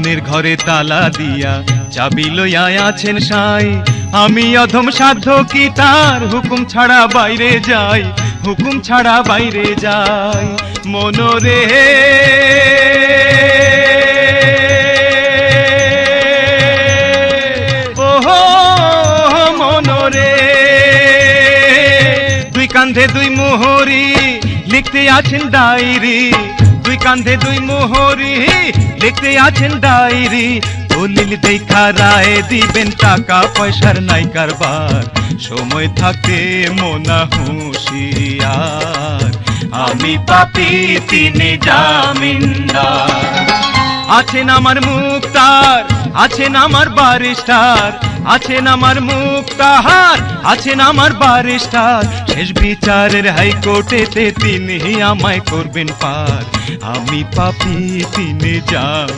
মনের ঘরে তালা দিয়া চাবি লইয়া আছেন সাই। আমি অধম সাধ্য কি তার হুকুম ছাড়া বাইরে যাই, হুকুম ছাড়া বাইরে যাই। মনরে ওহো মনরে, দুই কান্ধে দুই মোহরি লিখতে আছেন ডায়েরি, দুই কান্ধে দুই মোহরি লিখতে আছেন ডায়েরি। দলিল দেখা রায় দিবেন, টাকা পয়সার নাই কারবার, সময় থাকতে মোনা হুঁশিয়ার। আমি পাপী তিনি জামিনদার। আছেন আমার মুক্তার, আছেন আমার বারিস্টার, আছেন আমার মুক্তার, আছেন আমার বারিস্টার। শেষ বিচারের হাইকোর্টেতে তিনি আমায় করবেন পার। আমি পাপী তিনি জামিনদার।